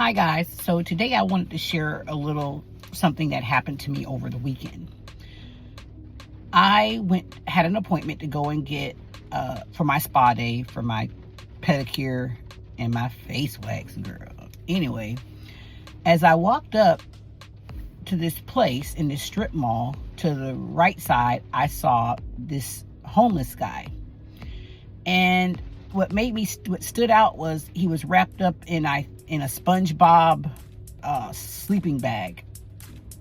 Hi guys, so today I wanted to share a little something that happened to me over the weekend. I had an appointment to go and get for my spa day, for my pedicure and my face wax, girl. Anyway, as I walked up to this place in this strip mall, to the right side, I saw this homeless guy. And what stood out was he was wrapped up in a SpongeBob sleeping bag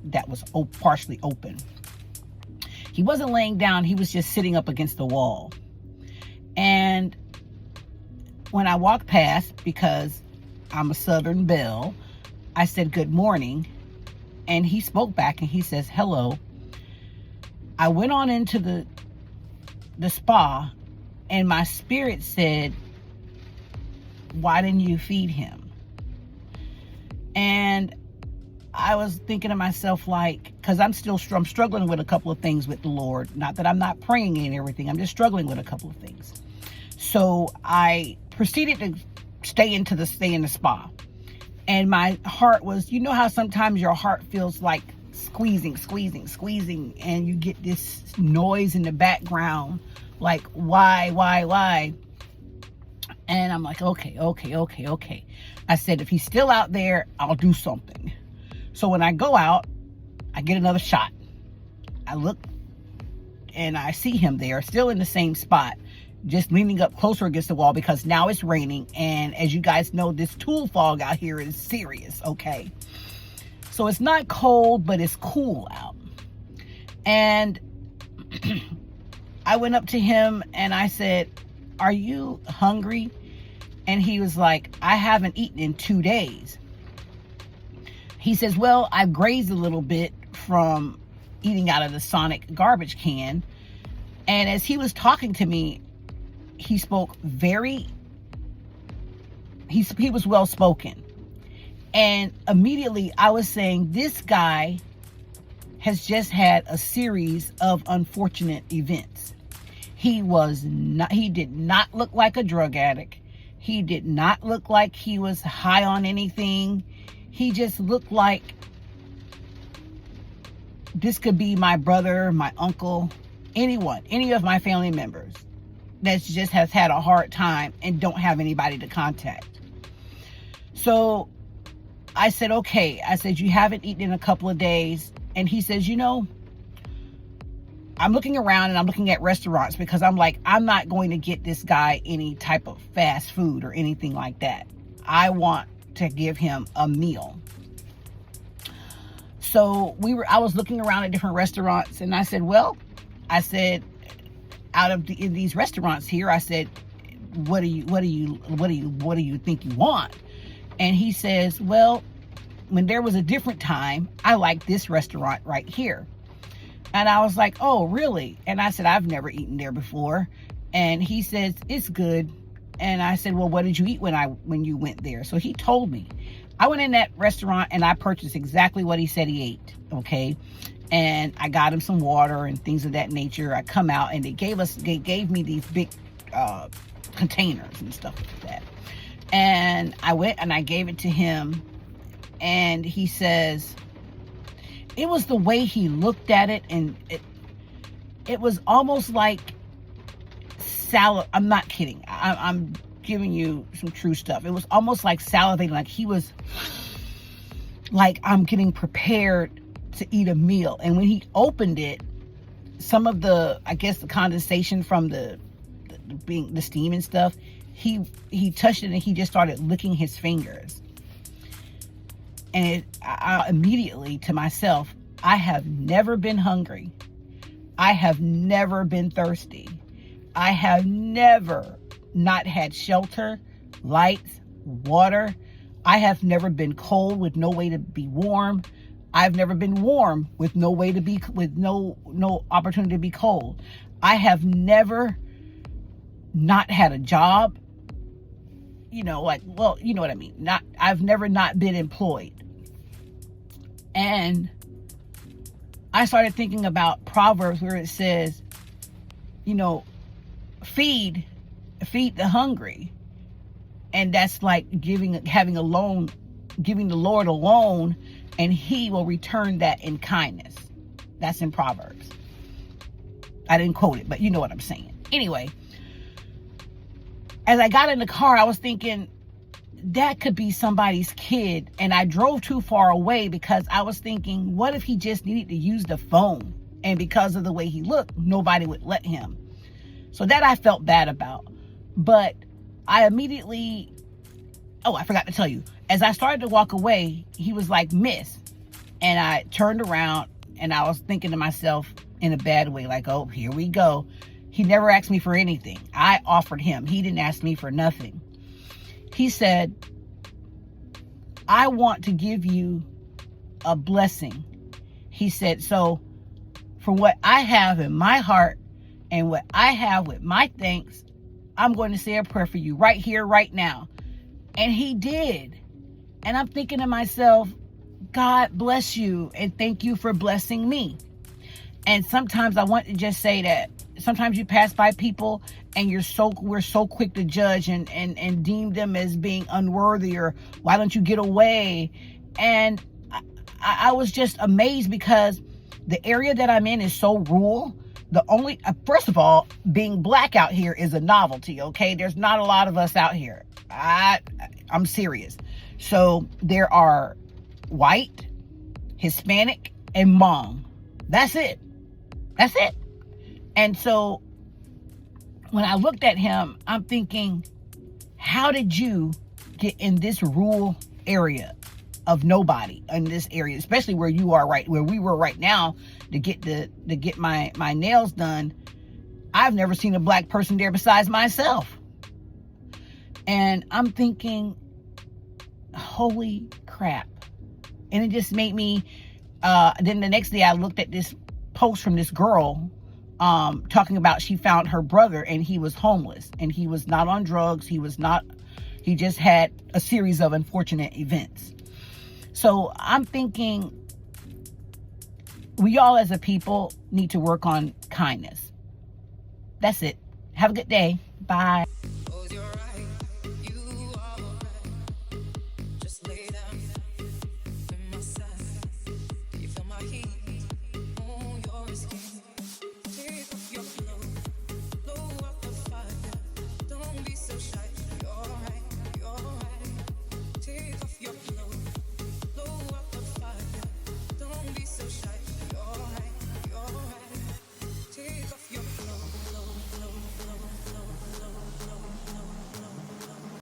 that was partially open. He wasn't laying down, he was just sitting up against the wall. And when I walked past, because I'm a Southern belle, I said good morning, and he spoke back and he says hello. I went on into the spa, and my spirit said, why didn't you feed him? And I was thinking to myself, like, because I'm struggling with a couple of things with the Lord. Not that I'm not praying and everything. I'm just struggling with a couple of things. So I proceeded to stay in the spa. And my heart was, you know how sometimes your heart feels like squeezing, and you get this noise in the background, like, why? And I'm like, okay. I said, if he's still out there, I'll do something. So when I go out, I get another shot. I look and I see him there, still in the same spot, just leaning up closer against the wall, because now it's raining. And as you guys know, this tulle fog out here is serious, okay? So it's not cold, but it's cool out. And I went up to him and I said, are you hungry? And he was like, I haven't eaten in 2 days. He says, well, I've grazed a little bit from eating out of the Sonic garbage can. And as he was talking to me, he spoke he was well spoken. And immediately I was saying, this guy has just had a series of unfortunate events. He did not look like a drug addict. He did not look like he was high on anything. He just looked like this could be my brother, my uncle, any of my family members that just has had a hard time and don't have anybody to contact. So I said, okay. I said, you haven't eaten in a couple of days. And he says, I'm looking around and I'm looking at restaurants, because I'm like, I'm not going to get this guy any type of fast food or anything like that. I want to give him a meal. So I was looking around at different restaurants, and I said, out of in these restaurants here, I said, what do you think you want? And he says, well, when there was a different time, I like this restaurant right here. And I was like, oh, really? And I said, I've never eaten there before. And he says, it's good. And I said, well, what did you eat when you went there? So he told me. I went in that restaurant and I purchased exactly what he said he ate, okay? And I got him some water and things of that nature. I come out and they gave me these big containers and stuff like that. And I went and I gave it to him. And he says, it was the way he looked at it, and it was almost like salad. I'm not kidding. I'm giving you some true stuff. It was almost like salivating, like he was like, I'm getting prepared to eat a meal. And when he opened it, some of the condensation from the steam and stuff, he touched it and he just started licking his fingers. And I immediately to myself, I have never been hungry. I have never been thirsty. I have never not had shelter, lights, water. I have never been cold with no way to be warm. I've never been warm with no opportunity to be cold. I have never not had a job. You know what I mean? I've never not been employed. And I started thinking about Proverbs, where it says, feed the hungry. And that's like having a loan giving the Lord a loan, and he will return that in kindness. That's in Proverbs. I didn't quote it, but you know what I'm saying. Anyway, as I got in the car, I was thinking, that could be somebody's kid. And I drove too far away because I was thinking, what if he just needed to use the phone? And because of the way he looked, nobody would let him. So that I felt bad about. But I immediately, I forgot to tell you, as I started to walk away, he was like, "Miss." And I turned around and I was thinking to myself in a bad way, like, oh, here we go. He never asked me for anything. I offered him. He didn't ask me for nothing. He said, "I want to give you a blessing." He said, "So for what I have in my heart and what I have with my thanks, I'm going to say a prayer for you right here, right now." And he did. And I'm thinking to myself, God bless you and thank you for blessing me. And sometimes I want to just say that sometimes you pass by people and we're so quick to judge and deem them as being unworthy, or why don't you get away? And I was just amazed because the area that I'm in is so rural. First of all, being black out here is a novelty, okay? There's not a lot of us out here. I'm serious. So there are white, Hispanic, and Hmong. That's it. That's it. And so when I looked at him, I'm thinking, how did you get in this rural area of nobody in this area, especially where you are where we were right now to get my nails done? I've never seen a black person there besides myself. And I'm thinking, holy crap. And it just made me, then the next day I looked at this post from this girl talking about she found her brother and he was homeless and he was not on drugs. He just had a series of unfortunate events. So I'm thinking we all as a people need to work on kindness. That's it. Have a good day. Bye.